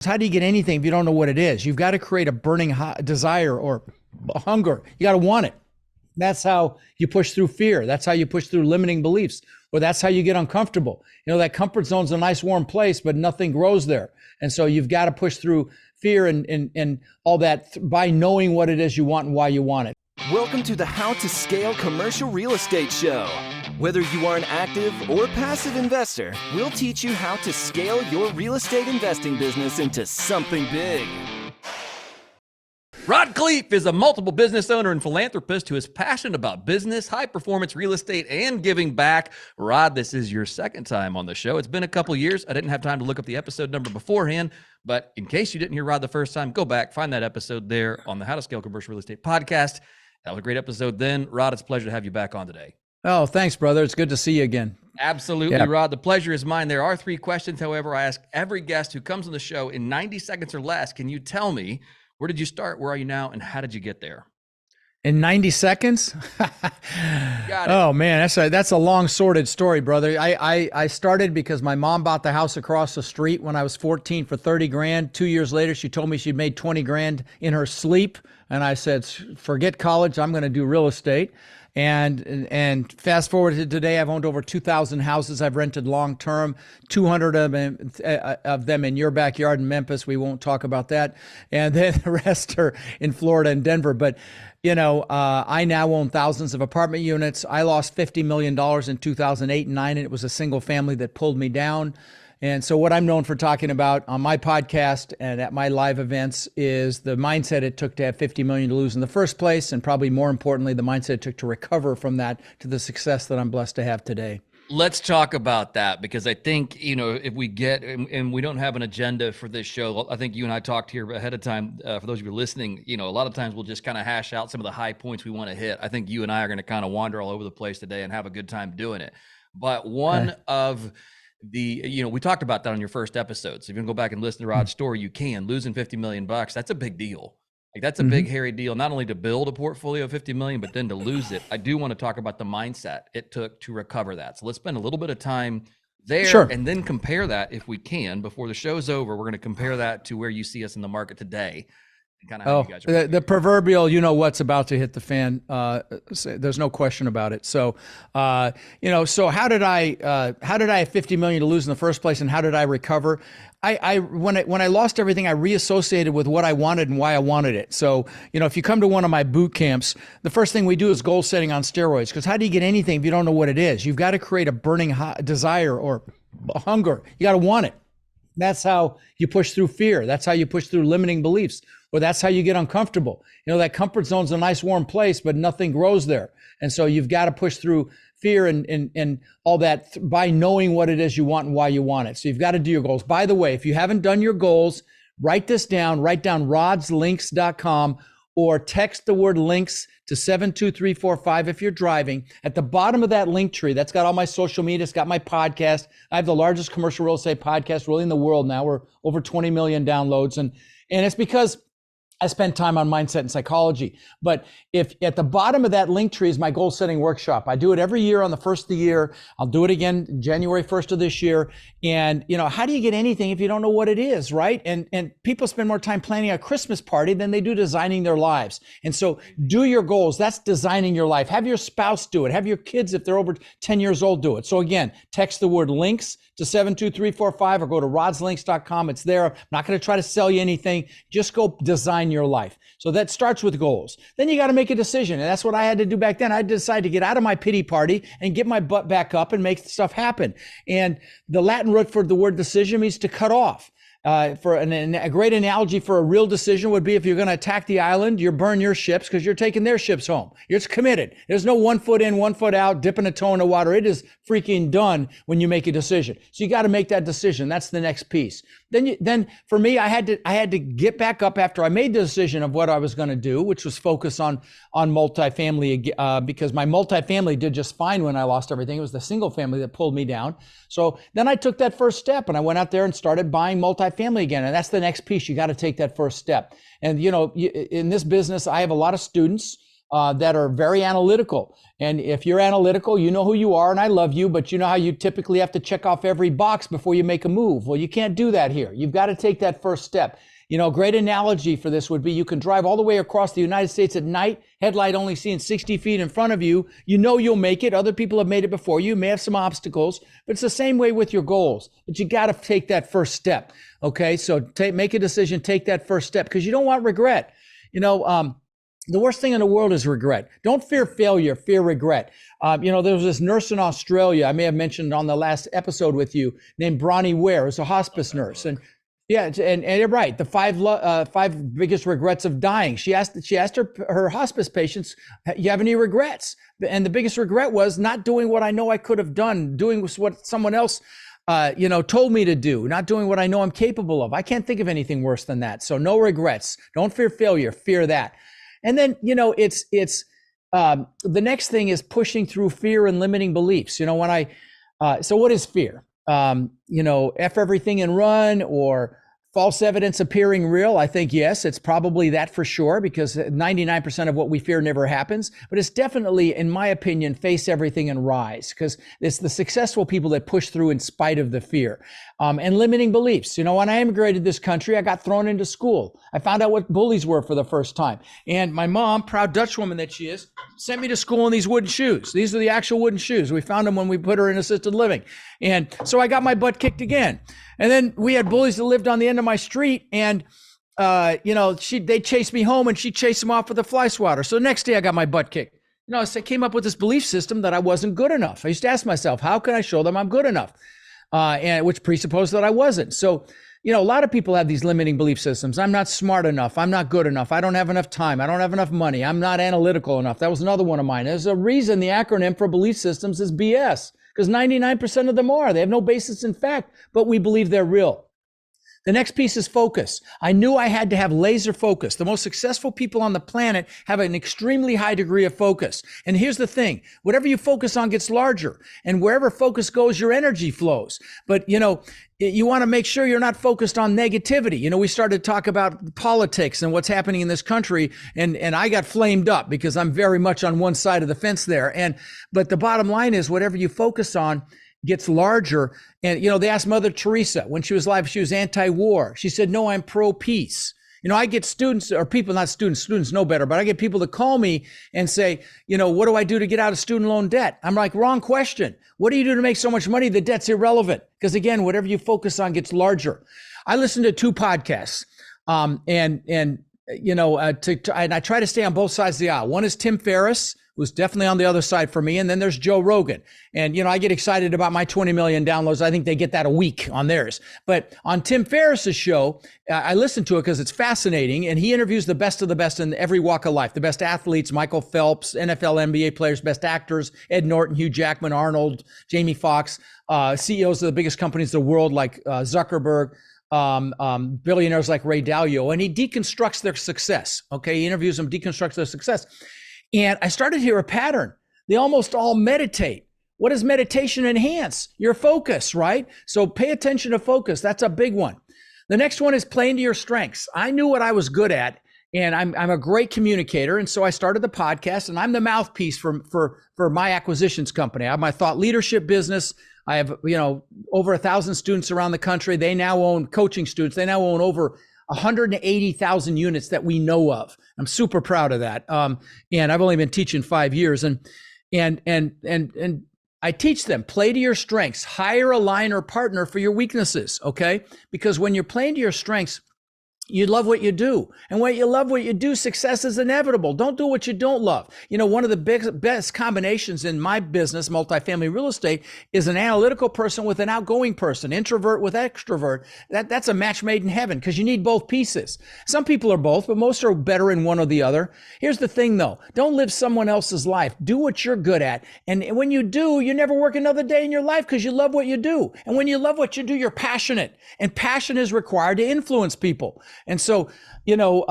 How do you get anything if you don't know what it is? You've got to create a burning desire or hunger. You got to want it. That's how you push through fear. That's how you push through limiting beliefs, or that's how you get uncomfortable. You know, that comfort zone's a nice warm place, but nothing grows there. And so you've got to push through fear and all that by knowing what it is you want and why you want it. Welcome to the How to Scale Commercial Real Estate Show. Whether you are an active or passive investor, we'll teach you how to scale your real estate investing business into something big. Rod Kheif is a multiple business owner and philanthropist who is passionate about business, high-performance real estate, and giving back. Rod, this is your second time on the show. It's been a couple years. I didn't have time to look up the episode number beforehand, but in case you didn't hear Rod the first time, go back, find that episode there on the How to Scale Commercial Real Estate podcast. That was a great episode then. Rod, it's a pleasure to have you back on today. Oh, thanks, brother. It's good to see you again. Absolutely, Yeah. Rod. The pleasure is mine. There are 3 questions, however, I ask every guest who comes on the show in 90 seconds or less. Can you tell me, where did you start? Where are you now? And how did you get there? In 90 seconds? Got it. Oh man, that's a long sordid story, brother. I started because my mom bought the house across the street when I was 14 for 30 grand. 2 years later, she told me she'd made 20 grand in her sleep. And I said, forget college, I'm going to do real estate. And fast forward to today, I've owned over 2,000 houses. I've rented long-term, 200 of them in your backyard in Memphis. We won't talk about that. And then the rest are in Florida and Denver. But, you know, I now own thousands of apartment units. I lost $50 million in 2008 and 9, and it was a single family that pulled me down. And so what I'm known for talking about on my podcast and at my live events is the mindset it took to have 50 million to lose in the first place. And probably more importantly, the mindset it took to recover from that to the success that I'm blessed to have today. Let's talk about that, because I think, you know, if we get, and we don't have an agenda for this show, I think you and I talked here ahead of time, for those of you listening, you know, a lot of times we'll just kind of hash out some of the high points we want to hit. I think you and I are going to kind of wander all over the place today and have a good time doing it. But one of the, you know, we talked about that on your first episode. So if you can go back and listen to Rod's story, you can. Losing 50 million bucks, that's a big deal. Like, that's a big, hairy deal, not only to build a portfolio of 50 million, but then to lose it. I do want to talk about the mindset it took to recover that. So let's spend a little bit of time there. Sure. And then compare that, if we can, before the show's over. We're going to compare that to where you see us in the market today. And kind of how you guys are the proverbial, you know what's about to hit the fan. There's no question about it. So, you know, so how did I have 50 million to lose in the first place, and how did I recover? When I lost everything, I reassociated with what I wanted and why I wanted it. So, you know, if you come to one of my boot camps, the first thing we do is goal setting on steroids. Because how do you get anything if you don't know what it is? You've got to create a burning desire or hunger. You got to want it. That's how you push through fear. That's how you push through limiting beliefs, or that's how you get uncomfortable. You know, that comfort zone's a nice warm place, but nothing grows there. And so you've got to push through fear and all that by knowing what it is you want and why you want it. So you've got to do your goals. By the way, if you haven't done your goals, write this down. Write down rodslinks.com or text the word links to 72345 if you're driving. At the bottom of that link tree, that's got all my social media. It's got my podcast. I have the largest commercial real estate podcast really in the world now. We're over 20 million downloads. And it's because I spend time on mindset and psychology. But if at the bottom of that link tree is my goal setting workshop, I do it every year on the first of the year. I'll do it again January 1st of this year. And, you know, how do you get anything if you don't know what it is, right? And people spend more time planning a Christmas party than they do designing their lives. And so do your goals. That's designing your life. Have your spouse do it. Have your kids, if they're over 10 years old, do it. So again, text the word links to 72345 or go to rodslinks.com. It's there. I'm not going to try to sell you anything. Just go design your life. So that starts with goals. Then you got to make a decision. And that's what I had to do back then. I decided to get out of my pity party and get my butt back up and make stuff happen. And the Latin root for the word decision means to cut off. For a great analogy for a real decision would be if you're going to attack the island, you burn your ships because you're taking their ships home. You're committed. There's no 1 foot in, 1 foot out, dipping a toe in the water. It is freaking done when you make a decision. So you got to make that decision. That's the next piece. Then for me, I had to get back up after I made the decision of what I was going to do, which was focus on multifamily, because my multifamily did just fine when I lost everything. It was the single family that pulled me down. So then I took that first step and I went out there and started buying multifamily again. And that's the next piece. You got to take that first step. And, you know, in this business, I have a lot of students. that are very analytical. And if you're analytical, you know who you are, and I love you, but you know how you typically have to check off every box before you make a move. Well, you can't do that here. You've got to take that first step. You know, a great analogy for this would be you can drive all the way across the United States at night, headlight only seeing 60 feet in front of you. You know you'll make it. Other people have made it before you. You may have some obstacles, but it's the same way with your goals. But you got to take that first step. Okay, so make a decision, take that first step, because you don't want regret. You know, the worst thing in the world is regret. Don't fear failure, fear regret. You know, there was this nurse in Australia, I may have mentioned on the last episode with you, named Bronnie Ware, who's a hospice nurse. And yeah, and you're right. The five biggest regrets of dying. She asked her hospice patients, "You have any regrets?" And the biggest regret was not doing what I know I could have done, doing what someone else, told me to do, not doing what I know I'm capable of. I can't think of anything worse than that. So no regrets. Don't fear failure. Fear that. And then it's the next thing is pushing through fear and limiting beliefs. You know, so what is fear? F everything and run, or false evidence appearing real. I think, yes, it's probably that for sure, because 99% of what we fear never happens. But it's definitely, in my opinion, face everything and rise, because it's the successful people that push through in spite of the fear. And limiting beliefs. You know, when I immigrated this country, I got thrown into school. I found out what bullies were for the first time. And my mom, proud Dutch woman that she is, sent me to school in these wooden shoes. These are the actual wooden shoes. We found them when we put her in assisted living. And so I got my butt kicked again. And then we had bullies that lived on the end of my street, and they chased me home, and she chased them off with a fly swatter. So the next day I got my butt kicked. You know, so I came up with this belief system that I wasn't good enough. I used to ask myself, how can I show them I'm good enough? And which presupposed that I wasn't. So, you know, a lot of people have these limiting belief systems. I'm not smart enough. I'm not good enough. I don't have enough time. I don't have enough money. I'm not analytical enough. That was another one of mine. There's a reason the acronym for belief systems is BS, because 99% of them are. They have no basis in fact, but we believe they're real. The next piece is focus. I knew I had to have laser focus. The most successful people on the planet have an extremely high degree of focus. And here's the thing, whatever you focus on gets larger, and wherever focus goes, your energy flows. But, you know, you want to make sure you're not focused on negativity. You know, we started to talk about politics and what's happening in this country, and I got flamed up because I'm very much on one side of the fence there. But the bottom line is, whatever you focus on gets larger. And, you know, they asked Mother Teresa when she was alive, she was anti-war. She said, no, I'm pro-peace. You know, I get students, or people, not students, students know better, but I get people to call me and say, you know, what do I do to get out of student loan debt? I'm like, wrong question. What do you do to make so much money? The debt's irrelevant. Because again, whatever you focus on gets larger. I listened to 2 podcasts, and I try to stay on both sides of the aisle. One is Tim Ferriss, who's definitely on the other side for me. And then there's Joe Rogan. And, you know, I get excited about my 20 million downloads. I think they get that a week on theirs. But on Tim Ferriss's show, I listen to it because it's fascinating. And he interviews the best of the best in every walk of life. The best athletes, Michael Phelps, NFL, NBA players, best actors, Ed Norton, Hugh Jackman, Arnold, Jamie Foxx, CEOs of the biggest companies in the world like Zuckerberg, billionaires like Ray Dalio. And he deconstructs their success. Okay, he interviews them, deconstructs their success. And I started to hear a pattern. They almost all meditate. What does meditation enhance? Your focus, right? So pay attention to focus. That's a big one. The next one is playing to your strengths. I knew what I was good at, and I'm a great communicator. And so I started the podcast, and I'm the mouthpiece for my acquisitions company. I have my thought leadership business. I have, you know, over 1,000 students around the country. They now own coaching students. They now own over 180,000 units that we know of. I'm super proud of that. And I've only been teaching 5 years, and I teach them, play to your strengths, hire a line or partner for your weaknesses. Okay. Because when you're playing to your strengths, you love what you do. And when you love what you do, success is inevitable. Don't do what you don't love. You know, one of the best combinations in my business, multifamily real estate, is an analytical person with an outgoing person, introvert with extrovert. That's a match made in heaven, because you need both pieces. Some people are both, but most are better in one or the other. Here's the thing though, don't live someone else's life. Do what you're good at. And when you do, you never work another day in your life because you love what you do. And when you love what you do, you're passionate. And passion is required to influence people. And so, you know,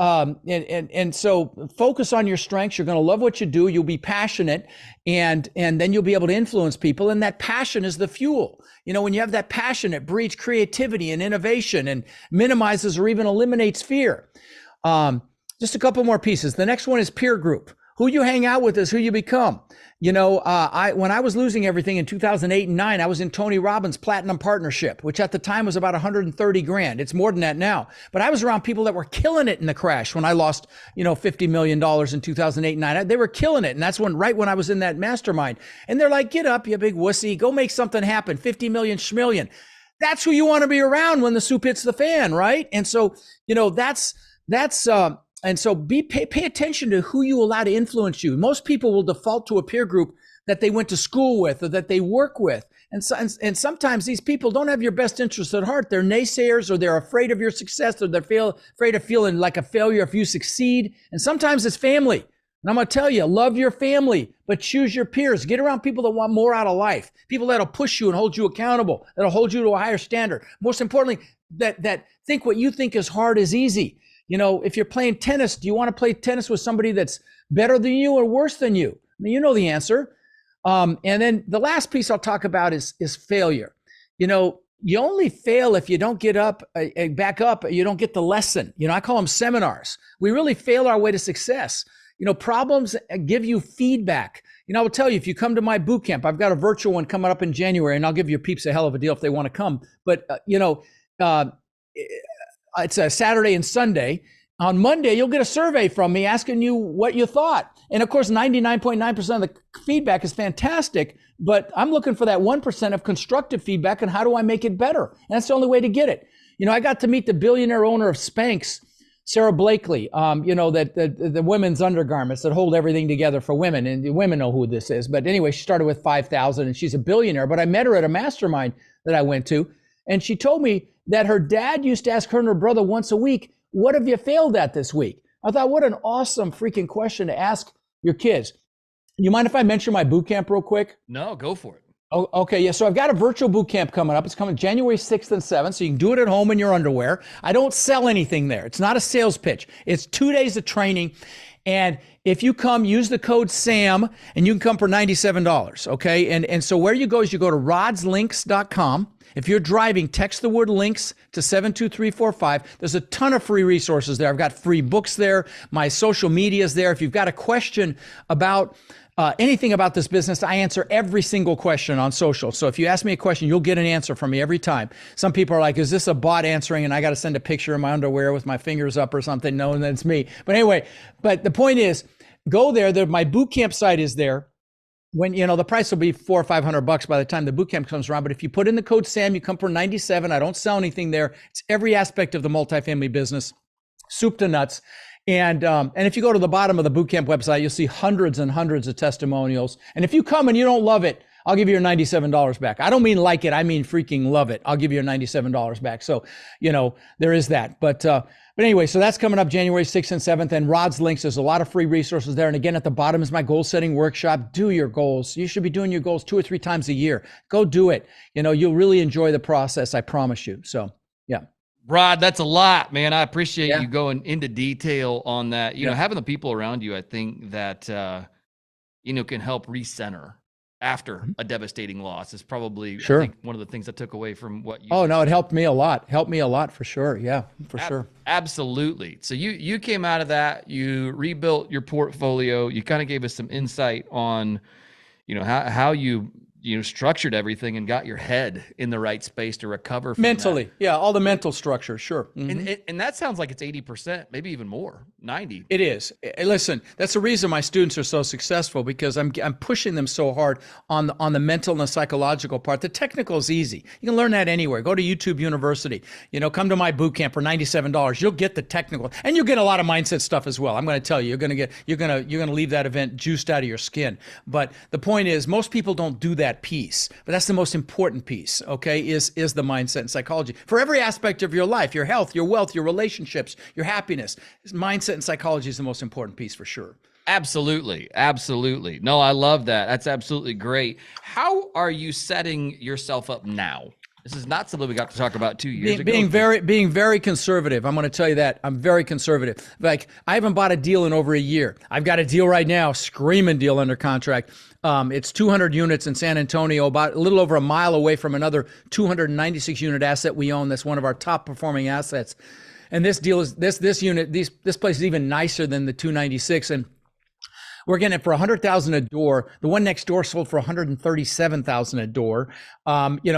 and so focus on your strengths. You're going to love what you do. You'll be passionate, and then you'll be able to influence people. And that passion is the fuel. You know, when you have that passion, it breeds creativity and innovation and minimizes or even eliminates fear. Just a couple more pieces. The next one is peer group. Who you hang out with is who you become. When I was losing everything in 2008 and 9, I was in Tony Robbins' Platinum Partnership, which at the time was about 130 grand. It's more than that now. But I was around people that were killing it in the crash when I lost, $50 million in 2008 and 9. They were killing it. And that's right when I was in that mastermind. And they're like, get up, you big wussy, go make something happen. 50 million schmillion. That's who you want to be around when the soup hits the fan, right? And so, and so pay attention to who you allow to influence you. Most people will default to a peer group that they went to school with or that they work with. And sometimes these people don't have your best interests at heart. They're naysayers, or they're afraid of your success, or they're afraid of feeling like a failure if you succeed. And sometimes it's family. And I'm going to tell you, love your family, but choose your peers. Get around people that want more out of life, people that'll push you and hold you accountable, that'll hold you to a higher standard. Most importantly, that think what you think is hard is easy. If you're playing tennis, do you want to play tennis with somebody that's better than you or worse than you? I mean, you know the answer. And then the last piece I'll talk about is failure. You only fail if you don't get up, back up, you don't get the lesson. I call them seminars. We really fail our way to success. Problems give you feedback. I will tell you, if you come to my boot camp, I've got a virtual one coming up in January, and I'll give your peeps a hell of a deal if they want to come. But, it's a Saturday and Sunday. On Monday, you'll get a survey from me asking you what you thought. And of course, 99.9% of the feedback is fantastic, but I'm looking for that 1% of constructive feedback and how do I make it better? And that's the only way to get it. I got to meet the billionaire owner of Spanx, Sarah Blakely, the women's undergarments that hold everything together for women. And women know who this is. But anyway, she started with 5,000 and she's a billionaire. But I met her at a mastermind that I went to. And she told me that her dad used to ask her and her brother once a week, what have you failed at this week? I thought, what an awesome freaking question to ask your kids. You mind if I mention my boot camp real quick? No, go for it. Oh, okay. Yeah. So I've got a virtual boot camp coming up. It's coming January 6th and 7th. So you can do it at home in your underwear. I don't sell anything there. It's not a sales pitch. It's 2 days of training. And if you come, use the code SAM and you can come for $97. Okay. And so where you go is you go to rodslinks.com. If you're driving, text the word links to 72345. There's a ton of free resources there. I've got free books there. My social media is there. If you've got a question about anything about this business, I answer every single question on social. So if you ask me a question, you'll get an answer from me every time. Some people are like, is this a bot answering? And I got to send a picture of my underwear with my fingers up or something. No, and then it's me. But anyway, but the point is, go there. My boot camp site is there. When, the price will be $400 or $500 by the time the boot camp comes around. But if you put in the code SAM, you come for 97. I don't sell anything there. It's every aspect of the multifamily business, soup to nuts. And if you go to the bottom of the bootcamp website, you'll see hundreds and hundreds of testimonials. And if you come and you don't love it, I'll give you your $97 back. I don't mean like it. I mean freaking love it. I'll give you your $97 back. So, there is that. But anyway, so that's coming up January 6th and 7th. And Rod's Links, there's a lot of free resources there. And again, at the bottom is my goal setting workshop. Do your goals. You should be doing your goals 2 or 3 times a year. Go do it. You'll really enjoy the process. I promise you. So, yeah. Rod, that's a lot, man. I appreciate you going into detail on that. Having the people around you, I think that, can help recenter after a devastating loss is probably I think, one of the things I took away from what you Oh, no, it helped me a lot. Helped me a lot for sure. Yeah, for sure. Absolutely. So you came out of that, you rebuilt your portfolio. You kind of gave us some insight on, how you structured everything and got your head in the right space to recover from mentally. that. Yeah, all the mental structure, sure. Mm-hmm. And that sounds like it's 80%, maybe even more, 90. It is. Listen, that's the reason my students are so successful, because I'm pushing them so hard on the mental and the psychological part. The technical is easy. You can learn that anywhere. Go to YouTube University. Come to my boot camp for $97. You'll get the technical, and you'll get a lot of mindset stuff as well. I'm going to tell you, you're going to leave that event juiced out of your skin. But the point is, most people don't do that piece, but that's the most important piece, okay, is the mindset and psychology for every aspect of your life, your health, your wealth, your relationships, your happiness. Mindset and psychology is the most important piece for sure. Absolutely. Absolutely. No, I love that. That's absolutely great. How are you setting yourself up now? This is not something we got to talk about 2 years ago. Being very conservative. I'm going to tell you that. I'm very conservative. Like, I haven't bought a deal in over a year. I've got a deal right now, screaming deal under contract. It's 200 units in San Antonio, about a little over a mile away from another 296 unit asset we own. That's one of our top performing assets. And this deal is this place is even nicer than the 296. And We're getting it for 100,000 a door. The one next door sold for 137,000 a door.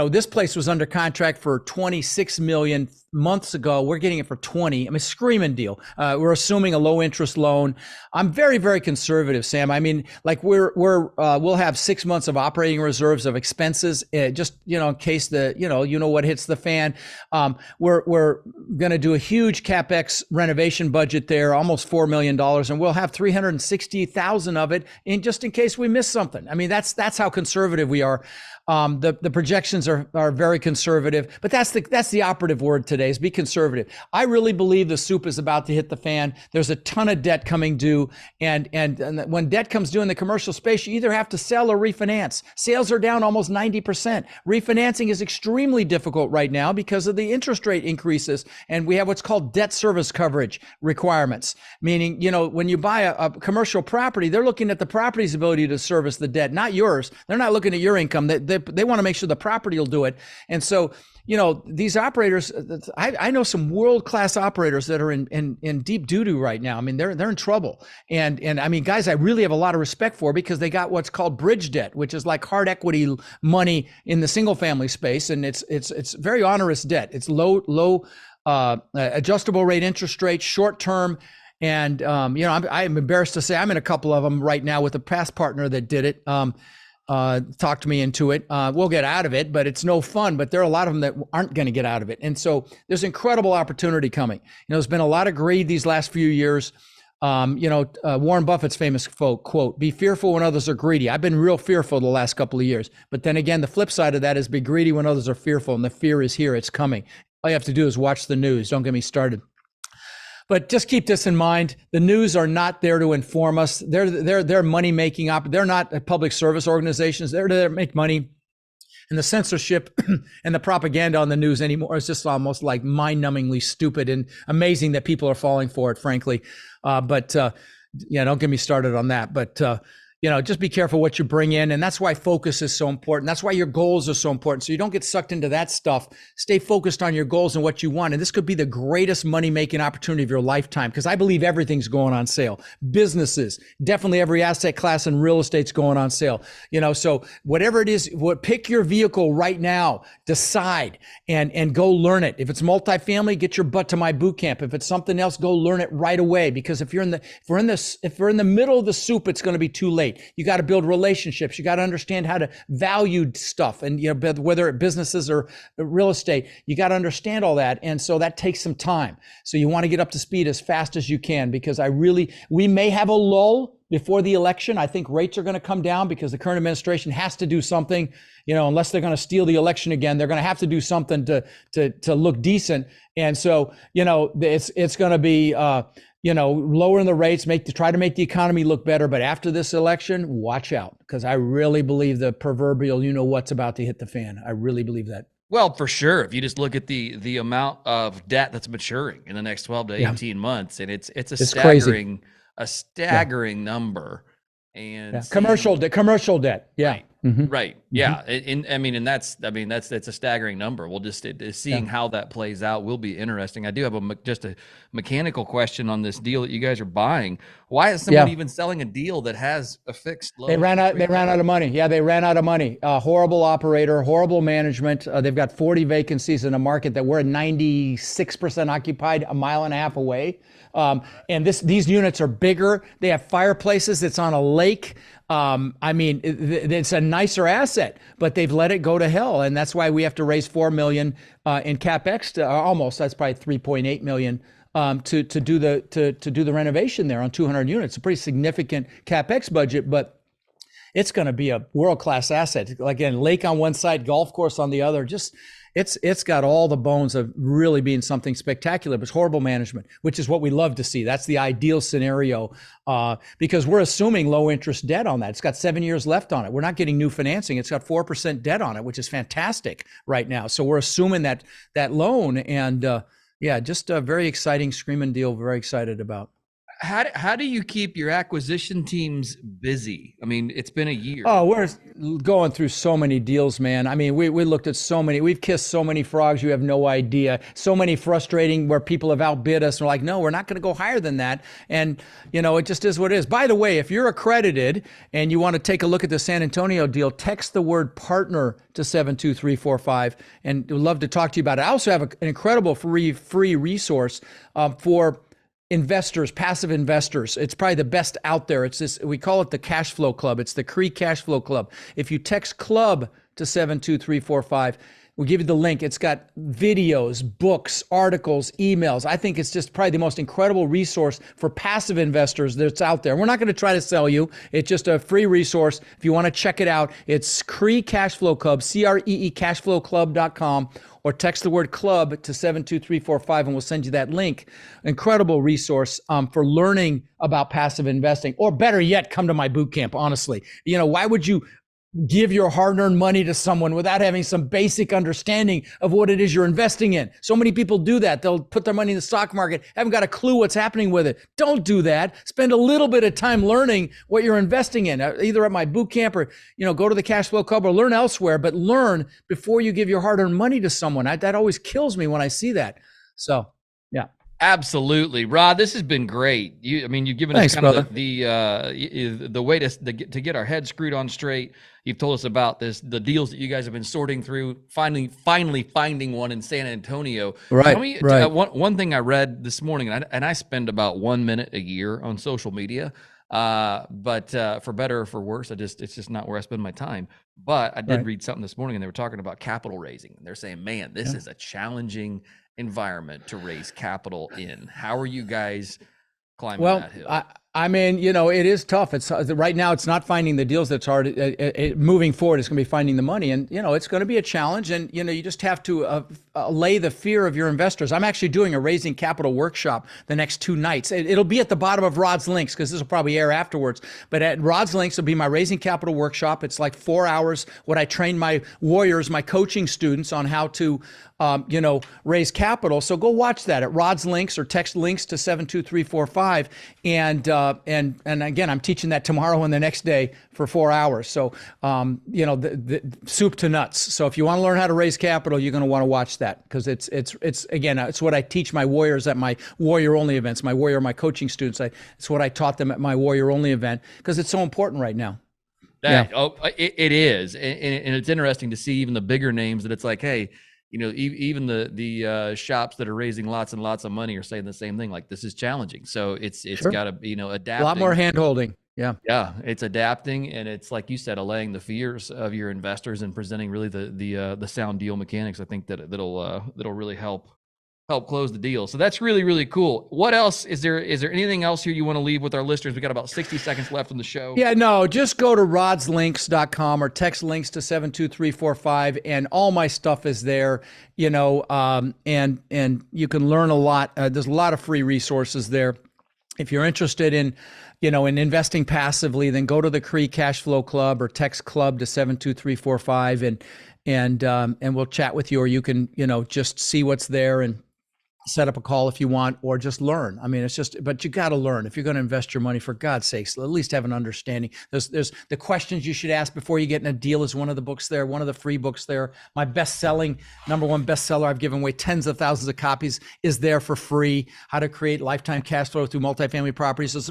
This place was under contract for 26 million months ago. We're getting it for 20. I mean, screaming deal. We're assuming a low interest loan. I'm very, very conservative, Sam. I mean, like we'll have 6 months of operating reserves of expenses, just in case what hits the fan. We're going to do a huge CapEx renovation budget there, almost $4 million, and we'll have 360,000 of it in case we miss something. I mean, that's how conservative we are. The projections are very conservative, but that's the operative word today is be conservative. I really believe the soup is about to hit the fan. There's a ton of debt coming due, and when debt comes due in the commercial space, you either have to sell or refinance. Sales are down almost 90%. Refinancing is extremely difficult right now because of the interest rate increases, and we have what's called debt service coverage requirements, meaning when you buy a commercial property, they're looking at the property's ability to service the debt, not yours. They're not looking at your income. They want to make sure the property will do it. And so, these operators, I know some world-class operators that are in deep doo-doo right now. I mean, they're in trouble. And I mean, guys, I really have a lot of respect for because they got what's called bridge debt, which is like hard equity money in the single family space. And it's very onerous debt. It's low adjustable rate interest rate, short term. And, I'm embarrassed to say I'm in a couple of them right now with a past partner that did it. Talked me into it. We'll get out of it, but it's no fun. But there are a lot of them that aren't going to get out of it. And so there's incredible opportunity coming. There's been a lot of greed these last few years. Warren Buffett's famous quote, be fearful when others are greedy. I've been real fearful the last couple of years. But then again, the flip side of that is be greedy when others are fearful. And the fear is here. It's coming. All you have to do is watch the news. Don't get me started. But just keep this in mind. The news are not there to inform us. They're money making they're not public service organizations. They're there to make money. And the censorship and the propaganda on the news anymore is just almost like mind-numbingly stupid and amazing that people are falling for it, frankly. Don't get me started on that. But just be careful what you bring in. And that's why focus is so important. That's why your goals are so important. So you don't get sucked into that stuff. Stay focused on your goals and what you want. And this could be the greatest money-making opportunity of your lifetime because I believe everything's going on sale. Businesses, definitely every asset class in real estate's going on sale. So whatever it is, pick your vehicle right now, decide and go learn it. If it's multifamily, get your butt to my boot camp. If it's something else, go learn it right away. Because if we're in the middle of the soup, it's going to be too late. You got to build relationships. You got to understand how to value stuff, and whether it businesses or real estate, you got to understand all that. And so that takes some time. So you want to get up to speed as fast as you can because we may have a lull before the election. I think rates are going to come down because the current administration has to do something. Unless they're going to steal the election again, they're going to have to do something to look decent. And so it's going to be. Lowering the rates, try to make the economy look better. But after this election, watch out, because I really believe the proverbial, what's about to hit the fan. I really believe that. Well, for sure. If you just look at the amount of debt that's maturing in the next 12 to 18 months, and it's staggering number. And commercial debt. Yeah. Right. Mm-hmm. Right. Yeah. And that's a staggering number. We'll just seeing how that plays out will be interesting. I do have just a mechanical question on this deal that you guys are buying. Why is someone even selling a deal that has a fixed low? They ran out of money. Yeah, they ran out of money. Horrible operator, horrible management. They've got 40 vacancies in a market that we're 96% occupied, a mile and a half away. And these units are bigger. They have fireplaces. It's on a lake. It's a nicer asset, but they've let it go to hell. And that's why we have to raise $4 million in CapEx that's probably $3.8 million to do the renovation there on 200 units. A pretty significant CapEx budget, but it's going to be a world-class asset. Again, lake on one side, golf course on the other. It's got all the bones of really being something spectacular, but it's horrible management, which is what we love to see. That's the ideal scenario because we're assuming low interest debt on that. It's got 7 years left on it. We're not getting new financing. It's got 4% debt on it, which is fantastic right now. So we're assuming that loan, and just a very exciting screaming deal. Very excited about. How do you keep your acquisition teams busy? I mean, it's been a year. Oh, we're going through so many deals, man. I mean, we looked at so many, we've kissed so many frogs, you have no idea. So many frustrating where people have outbid us and we're like, no, we're not going to go higher than that. And, it just is what it is. By the way, if you're accredited and you want to take a look at the San Antonio deal, text the word partner to 72345 and we'd love to talk to you about it. I also have an incredible free resource for investors, passive investors. It's probably the best out there. It's this, we call it the cash flow club. It's the Cree cash flow club. If you text club to 72345, we'll give you the link. It's got videos, books, articles, emails. I think it's just probably the most incredible resource for passive investors that's out there. We're not going to try to sell you. It's just a free resource. If you want to check it out, it's Cree Cash Flow Club, CREE cashflowclub.com, or text the word club to 72345 and we'll send you that link. Incredible resource for learning about passive investing, or better yet, come to my boot camp, honestly. Why would you give your hard-earned money to someone without having some basic understanding of what it is you're investing in? So many people do that. They'll put their money in the stock market, haven't got a clue what's happening with it. Don't do that. Spend a little bit of time learning what you're investing in, either at my boot camp or, go to the Cash Flow Club or learn elsewhere, but learn before you give your hard-earned money to someone. That always kills me when I see that. So, yeah. Absolutely, Rod. This has been great. You've given us kind of the way to get our heads screwed on straight. You've told us about the deals that you guys have been sorting through. Finally finding one in San Antonio. Right. One thing I read this morning, and I spend about 1 minute a year on social media. But for better or for worse, it's just not where I spend my time. But I did read something this morning, and they were talking about capital raising. And they're saying, man, this is a challenging environment to raise capital in. How are you guys climbing that hill? It is tough. It's right now. It's not finding the deals that's hard. Moving forward, it's going to be finding the money, and it's going to be a challenge. And you just have to allay the fear of your investors. I'm actually doing a raising capital workshop the next 2 nights. It'll be at the bottom of Rod's links because this will probably air afterwards. But at Rod's links will be my raising capital workshop. It's like 4 hours. What I train my warriors, my coaching students on how to raise capital. So go watch that at Rod's links or text links to 72345. And again, I'm teaching that tomorrow and the next day for 4 hours. So, the soup to nuts. So if you want to learn how to raise capital, you're going to want to watch that because it's what I teach my warriors at my warrior only events, my coaching students. It's what I taught them at my warrior only event because it's so important right now. It is. And it's interesting to see even the bigger names that it's like, hey, even the shops that are raising lots and lots of money are saying the same thing. Like, this is challenging. So it's got to be, adapting. A lot more hand holding. Yeah. Yeah. It's adapting. And it's like you said, allaying the fears of your investors and presenting really the sound deal mechanics. I think that'll really help close the deal. So that's really, really cool. What else is there anything else here you want to leave with our listeners? We got about 60 seconds left on the show. Yeah, no, just go to rodslinks.com or text links to 72345 and all my stuff is there, and you can learn a lot. There's a lot of free resources there. If you're interested in investing passively, then go to the Cree Cash Flow Club or text club to 72345 and we'll chat with you, or you can, just see what's there and set up a call if you want, or just learn. But you got to learn. If you're going to invest your money, for God's sakes, at least have an understanding. There's the questions you should ask before you get in a deal is one of the books there, one of the free books there. My number one bestseller, I've given away tens of thousands of copies, is there for free. How to create lifetime cash flow through multifamily properties. There's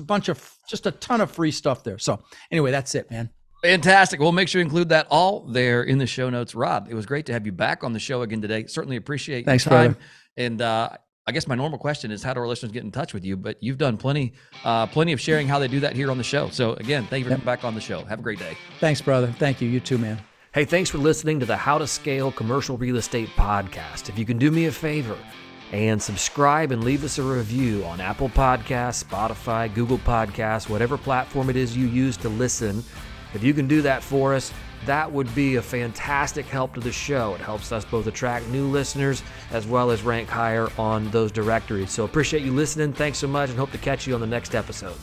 just a ton of free stuff there. So anyway, that's it, man. Fantastic. We'll make sure to include that all there in the show notes. Rod, it was great to have you back on the show again today. Certainly appreciate your time. Brother. And I guess my normal question is, how do our listeners get in touch with you? But you've done plenty of sharing how they do that here on the show. So again, thank you for coming back on the show. Have a great day. Thanks, brother. Thank you. You too, man. Hey, thanks for listening to the How to Scale Commercial Real Estate podcast. If you can do me a favor and subscribe and leave us a review on Apple Podcasts, Spotify, Google Podcasts, whatever platform it is you use to listen. If you can do that for us, that would be a fantastic help to the show. It helps us both attract new listeners as well as rank higher on those directories. So appreciate you listening. Thanks so much and hope to catch you on the next episode.